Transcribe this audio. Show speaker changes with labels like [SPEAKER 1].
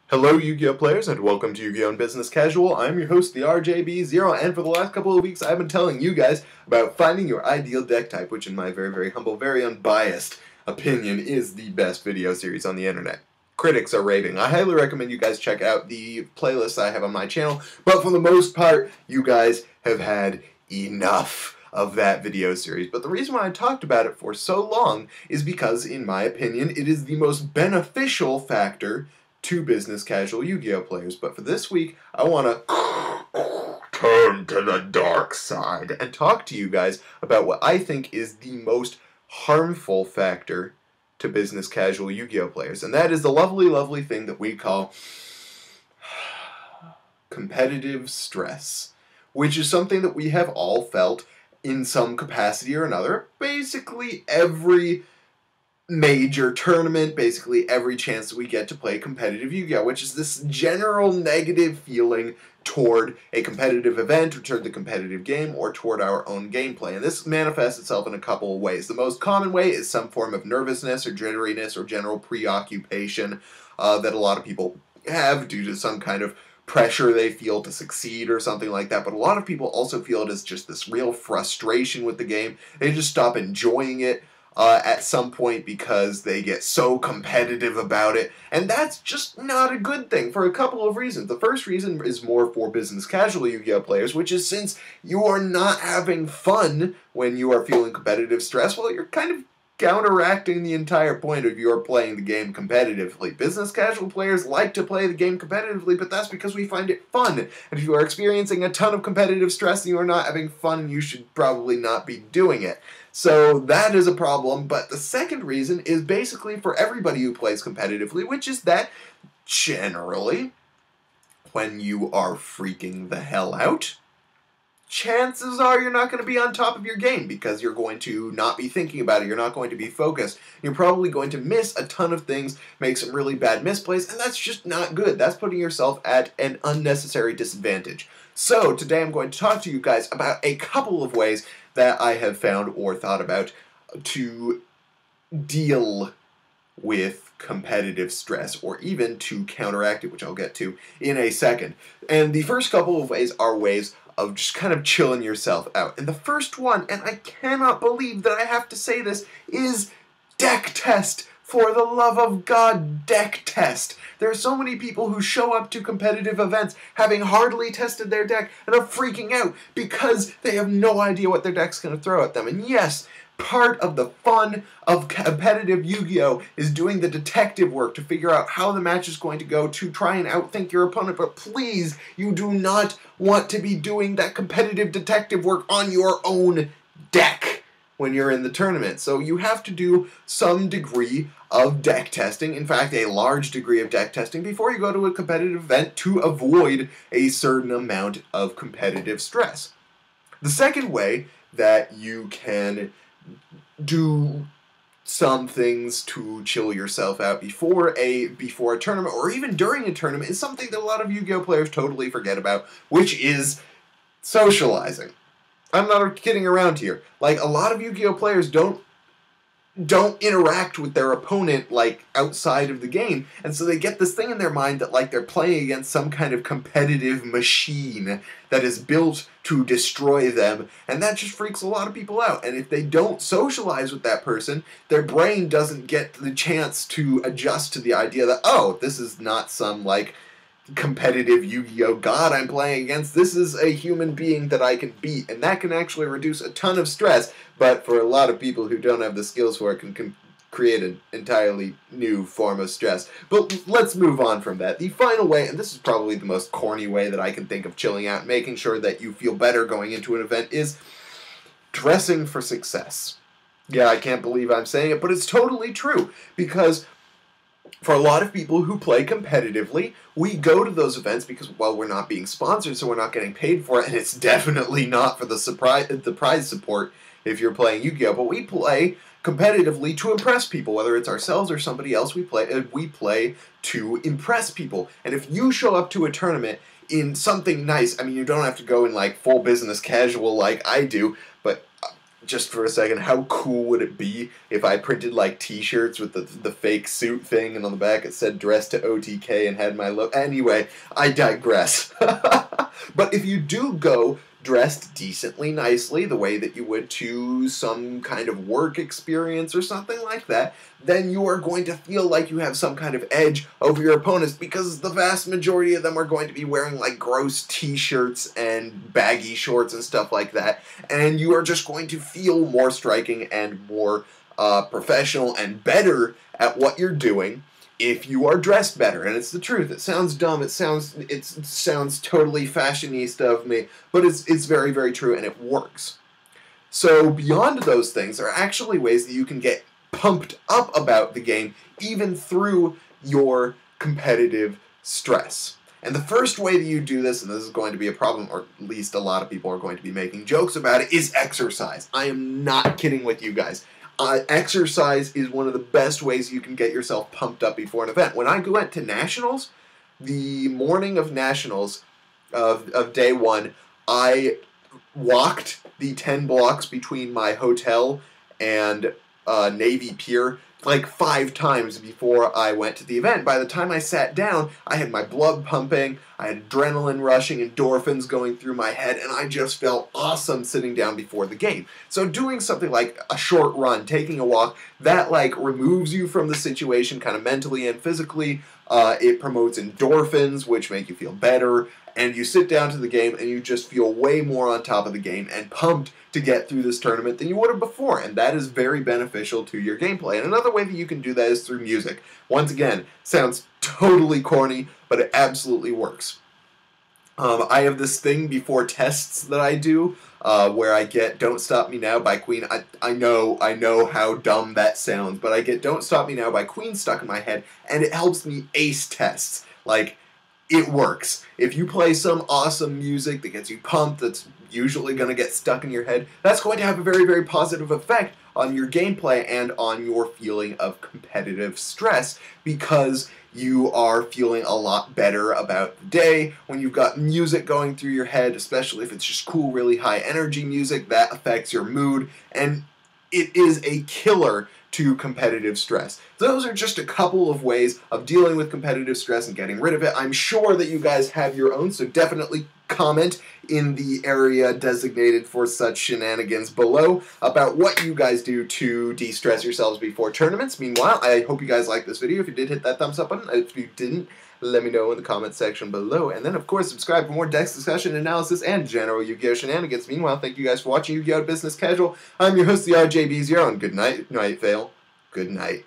[SPEAKER 1] Hello Yu-Gi-Oh players and welcome to Yu-Gi-Oh! Business Casual. I'm your host, the RJB0, and for the last couple of weeks I've been telling you guys about finding your ideal deck type, which in my very, very humble, very unbiased opinion is the best video series on the internet. Critics are raving. I highly recommend you guys check out the playlists I have on my channel, but for the most part, you guys have had enough of that video series. But the reason why I talked about it for so long is because, in my opinion, it is the most beneficial factor to Business Casual Yu-Gi-Oh players. But for this week, I want to turn to the dark side and talk to you guys about what I think is the most harmful factor to Business Casual Yu-Gi-Oh players. And that is the lovely, lovely thing that we call competitive stress, which is something that we have all felt in some capacity or another. Basically every major tournament, basically every chance that we get to play competitive Yu-Gi-Oh, which is this general negative feeling toward a competitive event, or toward the competitive game, or toward our own gameplay. And this manifests itself in a couple of ways. The most common way is some form of nervousness or jitteriness or general preoccupation that a lot of people have due to some kind of pressure they feel to succeed or something like that. But a lot of people also feel it as just this real frustration with the game. They just stop enjoying it at some point because they get so competitive about it, and that's just not a good thing for a couple of reasons. The first reason is more for Business Casual Yu-Gi-Oh players, which is since you are not having fun when you are feeling competitive stress, well, you're kind of counteracting the entire point of your playing the game competitively. Business Casual players like to play the game competitively, but that's because we find it fun. And if you are experiencing a ton of competitive stress and you are not having fun, you should probably not be doing it. So that is a problem. But the second reason is basically for everybody who plays competitively, which is that generally when you are freaking the hell out, chances are you're not going to be on top of your game because you're going to not be thinking about it. You're not going to be focused. You're probably going to miss a ton of things, make some really bad misplays, and that's just not good. That's putting yourself at an unnecessary disadvantage. So today I'm going to talk to you guys about a couple of ways that I have found or thought about to deal with competitive stress, or even to counteract it, which I'll get to in a second. And the first couple of ways are ways of just kind of chilling yourself out. And the first one, and I cannot believe that I have to say this, is deck test. For the love of God, deck test. There are so many people who show up to competitive events having hardly tested their deck and are freaking out because they have no idea what their deck's going to throw at them. And yes, part of the fun of competitive Yu-Gi-Oh! Is doing the detective work to figure out how the match is going to go, to try and outthink your opponent, but please, you do not want to be doing that competitive detective work on your own deck when you're in the tournament. So you have to do some degree of deck testing, in fact a large degree of deck testing, before you go to a competitive event to avoid a certain amount of competitive stress. The second way that you can do some things to chill yourself out before a tournament, or even during a tournament, is something that a lot of Yu-Gi-Oh players totally forget about, which is socializing. I'm not kidding around here. Like, a lot of Yu-Gi-Oh players don't interact with their opponent, like, outside of the game, and so they get this thing in their mind that, like, they're playing against some kind of competitive machine that is built to destroy them, and that just freaks a lot of people out. And if they don't socialize with that person, their brain doesn't get the chance to adjust to the idea that, oh, this is not some, like, competitive Yu-Gi-Oh god I'm playing against. This is a human being that I can beat, and that can actually reduce a ton of stress, but for a lot of people who don't have the skills for it, can create an entirely new form of stress. But let's move on from that. The final way, and this is probably the most corny way that I can think of chilling out, making sure that you feel better going into an event, is dressing for success. Yeah, I can't believe I'm saying it, but it's totally true, because for a lot of people who play competitively, we go to those events because, well, we're not being sponsored, so we're not getting paid for it, and it's definitely not for the prize support if you're playing Yu-Gi-Oh! But we play competitively to impress people, whether it's ourselves or somebody else. We play to impress people. And if you show up to a tournament in something nice, I mean, you don't have to go in like full business casual like I do, but just for a second, how cool would it be if I printed like t-shirts with the fake suit thing and on the back it said dress to OTK and had my logo. Anyway, I digress. But if you do go dressed decently, nicely, the way that you would to some kind of work experience or something like that, then you are going to feel like you have some kind of edge over your opponents, because the vast majority of them are going to be wearing like gross t-shirts and baggy shorts and stuff like that, and you are just going to feel more striking and more professional and better at what you're doing if you are dressed better. And it's the truth. It sounds dumb. It sounds totally fashionista of me, but it's very, very true, and it works. So beyond those things, there are actually ways that you can get pumped up about the game, even through your competitive stress. And the first way that you do this, and this is going to be a problem, or at least a lot of people are going to be making jokes about it, is exercise. I am not kidding with you guys. Exercise is one of the best ways you can get yourself pumped up before an event. When I went to Nationals, the morning of Nationals of day one, I walked the 10 blocks between my hotel and Navy Pier like 5 times before I went to the event. By the time I sat down, I had my blood pumping, I had adrenaline rushing, endorphins going through my head, and I just felt awesome sitting down before the game. So doing something like a short run, taking a walk, that like removes you from the situation kind of mentally and physically. It promotes endorphins, which make you feel better, and you sit down to the game and you just feel way more on top of the game and pumped to get through this tournament than you would have before, and that is very beneficial to your gameplay. And another way that you can do that is through music. Once again, sounds totally corny, but it absolutely works. I have this thing before tests that I do, where I get Don't Stop Me Now by Queen. I know how dumb that sounds, but I get Don't Stop Me Now by Queen stuck in my head, and it helps me ace tests. Like, it works. If you play some awesome music that gets you pumped, that's usually going to get stuck in your head, that's going to have a very, very positive effect on your gameplay and on your feeling of competitive stress, because you are feeling a lot better about the day when you've got music going through your head, especially if it's just cool, really high energy music. That affects your mood, and it is a killer to competitive stress. Those are just a couple of ways of dealing with competitive stress and getting rid of it. I'm sure that you guys have your own, so definitely comment in the area designated for such shenanigans below about what you guys do to de-stress yourselves before tournaments. Meanwhile, I hope you guys liked this video. If you did, hit that thumbs up button. If you didn't, let me know in the comment section below. And then, of course, subscribe for more decks discussion, analysis, and general Yu-Gi-Oh! Shenanigans. Meanwhile, thank you guys for watching Yu-Gi-Oh! Business Casual. I'm your host, the RJB0, and good night, Night Vale. Good night.